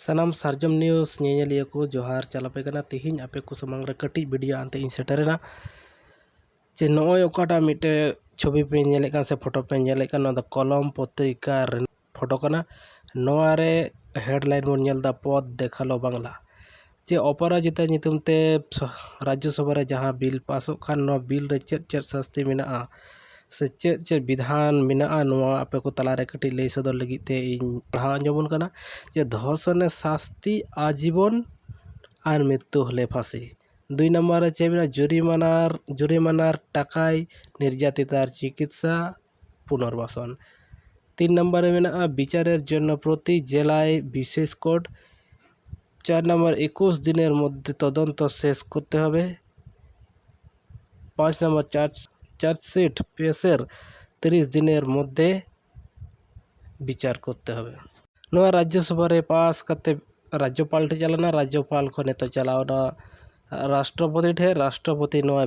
सनाम सार्जम news ñeñeliya ko जोहार चलापे कना तिहिन आपे को समंग रे कटिज वीडियो आनते इन सेटरेना जे नॉय ओकाटा मिटे छवि पे ñele kan से फोटो पे ñele kan नो कलम पत्रिका फोटो कना नोआ रे हेडलाइन बोन ñel दा पद देखालो बांग्ला जे अपराजिता नितुम ते राज्यसभा रे जहां बिल पासो खान नो बिल रे चेत चेत शास्ति मेना से चेत चेत विधान मेना नोआ आपे को तला रे कटी लई सदर लगी ते इन पढ़ा अंजमन कना जे धर्षण शास्ति आजीवन और मृत्यु हले फांसी 2 नंबर चे मेना जुरिमानार टाकाय निर्यातितार चिकित्सा पुनर्बासन 3 नंबर मेना विचारेर जन्य प्रति जिलाय विशेष कोर्ट 4 नंबर 21 दिनेर मध्य तदন্ত शेष करते হবে 5 नंबर चार्जशीट पेशेर 30 दिनेर मध्य विचार करते হবে नोआ राज्यसभा रे पास करते राज्यपाल ठे चलाना राज्यपाल को नेतो चलावना राष्ट्रपति ठे राष्ट्रपति नोआ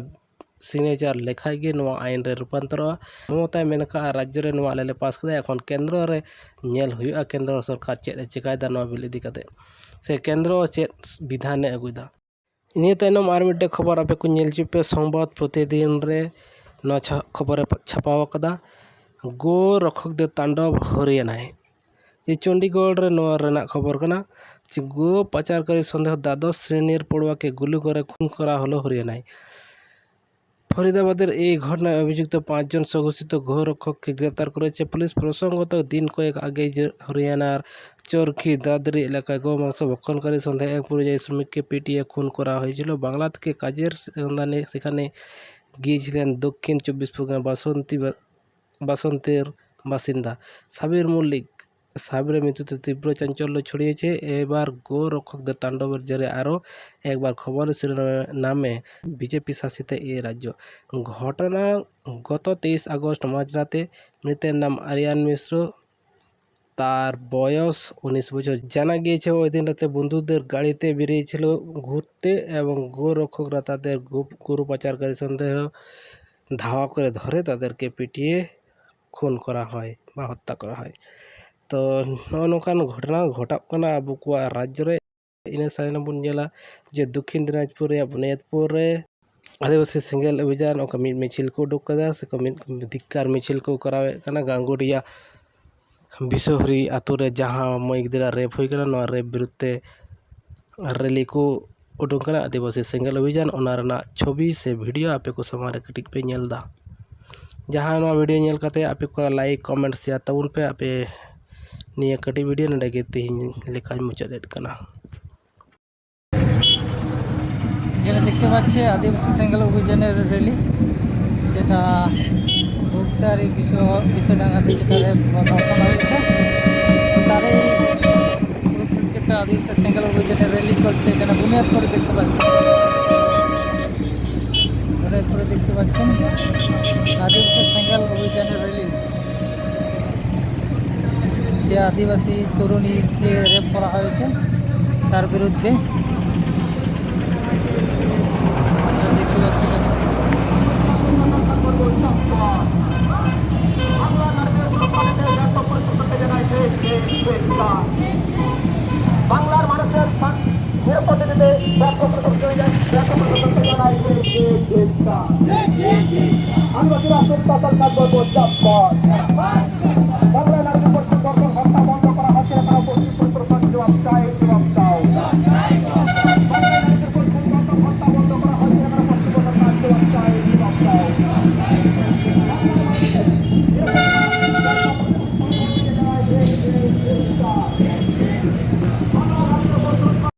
सिग्नेचर लेखाय गे नोआ आईन रे रूपांतर ममता मेनका राज्य रे नोआ लेले पास कदा एखन केंद्र रे नेल हुआ केंद्र सरकार चेद चिकायदा नोआ बिल इदी कते से केंद्र चेद विधान अगुदा इन तैनम आर मिटे खबर आपे को नेल चिपे संवाद प्रतिदिन रे न खबर छापाव कदा गो रक्षक दे तांडव हरियानाय ये चंडीगढ़ रे नोआ रेना खबर कना जे गो पाचारकारी सन्देह द्वादश श्रेणीर पड़ुआ के गुली करे खून करा हलो हरियानाय फरीदाबादेर এই ঘটনায় অভিযুক্ত 5 জন স্বঘোষিত গো রক্ষককে গ্রেপ্তার করেছে পুলিশ প্রসঙ্গত দিন কয়েক আগে হরিয়ানার চরখি দাদরি এলাকায় গো মাংস ভক্ষণকারী সন্দেহে এক পরিযায়ী শ্রমিককে পিটিয়ে খুন করা হয়েছিল বাংলা থেকে কাজের সন্ধানে সেখানে গিয়েছিলেন দক্ষিণ 24 পরগনা বাসন্তের বাসিন্দা সাবির মল্লিক সাবিরের মৃত্যুতে তীব্র চাঞ্চল্য ছড়িয়েছে এবার গো রক্ষকদের তাণ্ডবের জেরে আরও একবার খবরের শিরোনামে বিজেপি শাসিত এই রাজ্য ঘটনা গত 23 আগস্ট মাঝরাতে মৃতের নাম আরিয়ান মিশ্র তার বয়স 19 বছর জানা গিয়েছে ওই দিন রাতে বন্ধুদের গাড়িতে বেরিয়েছিল ঘুরতে এবং গো রক্ষকরা তাদের গরু পাচারকারী সন্দেহ ধাওয়া করে ধরে তাদেরকে পিটিয়ে খুন করা হয় বা হত্যা করা হয় तो नौकान घटना घटा अब को राज्य रे इन साइना बन जेला जे दक्षिण दिनाजपुर या बुनियादपुर रे आदिवासी सिंगल अभियान ओका मिड मिছিল को उडुक कदा से को धिक्कार मिছিল को करावे कना गांगुडिया बिसोहरी आतु रे जहां मई गिदरा रेप हुई कना नो रेप विरुद्धे रैली को उडुक कना आदिवासी सिंगल अभियान ओना रना छवि से वीडियो आपे को समारे कटिक पे नेलदा जहां नो वीडियो नेल कते आपे को लाइक कमेंट शेयर तबुन पे आपे निया कटी वीडियो नडे के तिहिन लेखा मुचादेद कना যেটা দেখতে পাচ্ছে আদিবাসী সিঙ্গেল অভিযানের র্যালি যেটা বক্সারি বিশ্বডাঙ্গাতে যেটা ঘটনা হয়েছে তারই পরিপ্রেক্ষিতে আদিবাসী সিঙ্গেল অভিযানের র্যালি চলছে এখানে বুনিয়াদপুরে দেখতে পাচ্ছেন আদিবাসী সিঙ্গেল অভিযানের র্যালি যে আদিবাসী তরুণীকে রেপ করা হয়েছে তার বিরুদ্ধে দেখতে পাচ্ছি বাংলার মানুষের নিরাপত্তাতে আদিবাসী রাষ্ট্র সরকার করবো